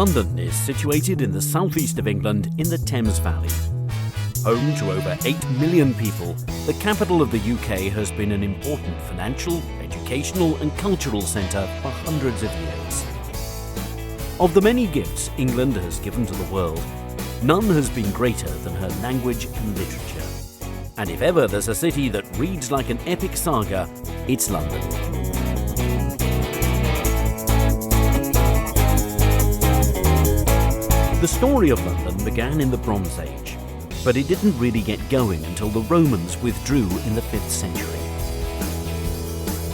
London is situated in the southeast of England in the Thames Valley. Home to over 8 million people, the capital of the UK has been an important financial, educational and cultural centre for hundreds of years. Of the many gifts England has given to the world, none has been greater than her language and literature. And if ever there's a city that reads like an epic saga, it's London. The story of London began in the Bronze Age, but it didn't really get going until the Romans withdrew in the 5th century.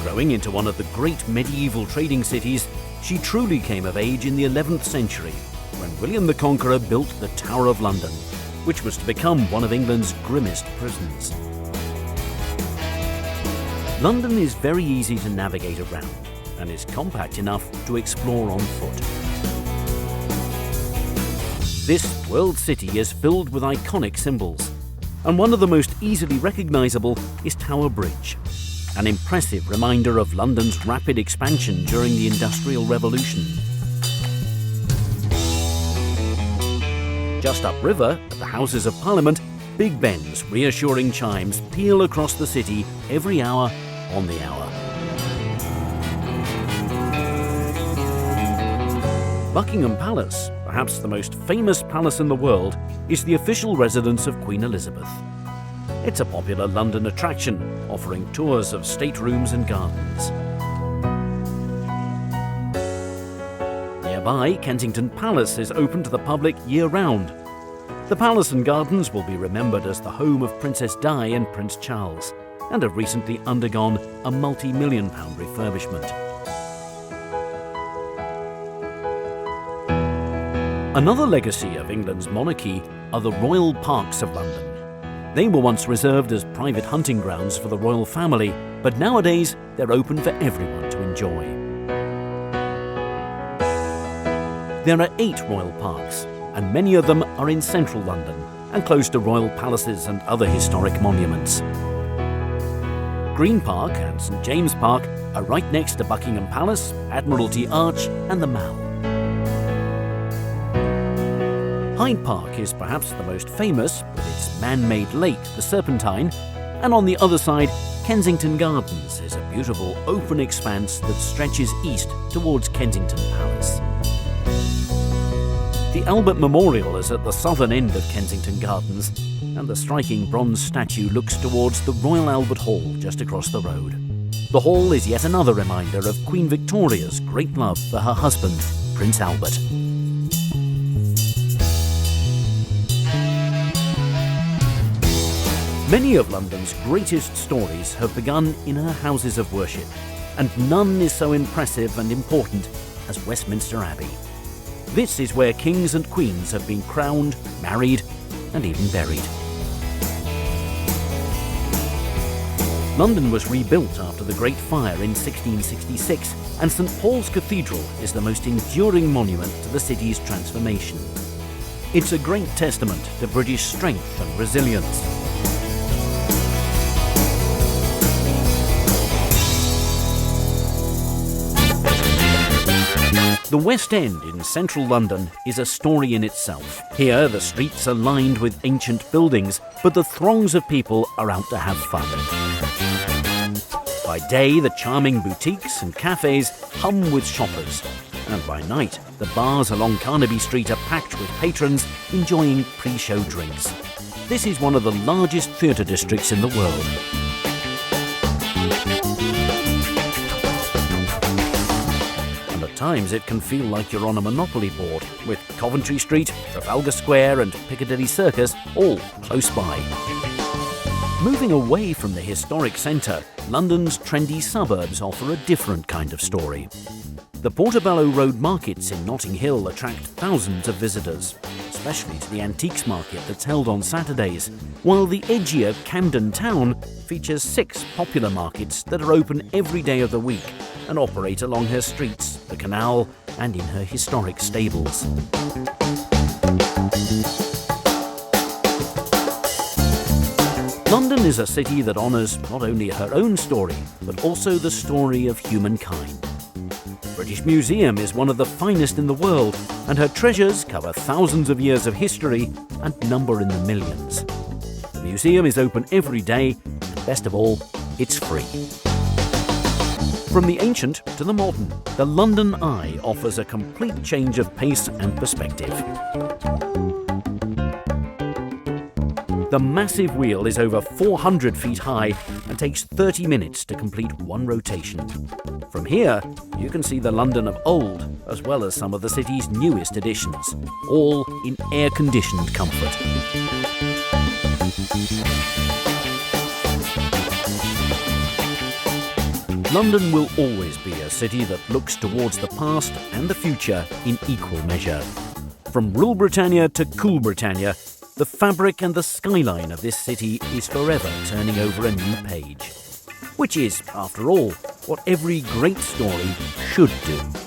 Growing into one of the great medieval trading cities, she truly came of age in the 11th century, when William the Conqueror built the Tower of London, which was to become one of England's grimmest prisons. London is very easy to navigate around and is compact enough to explore on foot. This world city is filled with iconic symbols, and one of the most easily recognisable is Tower Bridge, an impressive reminder of London's rapid expansion during the Industrial Revolution. Just upriver, at the Houses of Parliament, Big Ben's reassuring chimes peal across the city every hour on the hour. Buckingham Palace, perhaps the most famous palace in the world, is the official residence of Queen Elizabeth. It's a popular London attraction, offering tours of staterooms and gardens. Nearby, Kensington Palace is open to the public year-round. The palace and gardens will be remembered as the home of Princess Di and Prince Charles, and have recently undergone a multi-million-pound refurbishment. Another legacy of England's monarchy are the royal parks of London. They were once reserved as private hunting grounds for the royal family, but nowadays they're open for everyone to enjoy. There are 8 royal parks, and many of them are in central London and close to royal palaces and other historic monuments. Green Park and St James Park are right next to Buckingham Palace, Admiralty Arch and the Mall. Hyde Park is perhaps the most famous, with its man-made lake, the Serpentine, and on the other side, Kensington Gardens is a beautiful open expanse that stretches east towards Kensington Palace. The Albert Memorial is at the southern end of Kensington Gardens, and the striking bronze statue looks towards the Royal Albert Hall just across the road. The hall is yet another reminder of Queen Victoria's great love for her husband, Prince Albert. Many of London's greatest stories have begun in her houses of worship, and none is so impressive and important as Westminster Abbey. This is where kings and queens have been crowned, married, and even buried. London was rebuilt after the Great Fire in 1666, and St Paul's Cathedral is the most enduring monument to the city's transformation. It's a great testament to British strength and resilience. The West End in central London is a story in itself. Here, the streets are lined with ancient buildings, but the throngs of people are out to have fun. By day, the charming boutiques and cafes hum with shoppers, and by night, the bars along Carnaby Street are packed with patrons enjoying pre-show drinks. This is one of the largest theatre districts in the world. At times it can feel like you're on a Monopoly board, with Coventry Street, Trafalgar Square and Piccadilly Circus all close by. Moving away from the historic centre, London's trendy suburbs offer a different kind of story. The Portobello Road markets in Notting Hill attract thousands of visitors, especially to the antiques market that's held on Saturdays, while the edgier Camden Town features 6 popular markets that are open every day of the week and operate along her streets, the canal, and in her historic stables. London is a city that honours not only her own story, but also the story of humankind. British British Museum is one of the finest in the world, and her treasures cover thousands of years of history and number in the millions. The museum is open every day, and best of all, it's free. From the ancient to the modern, the London Eye offers a complete change of pace and perspective. The massive wheel is over 400 feet high and takes 30 minutes to complete one rotation. From here, you can see the London of old, as well as some of the city's newest additions, all in air-conditioned comfort. London will always be a city that looks towards the past and the future in equal measure. From Rule Britannia to Cool Britannia, the fabric and the skyline of this city is forever turning over a new page. Which is, after all, what every great story should do.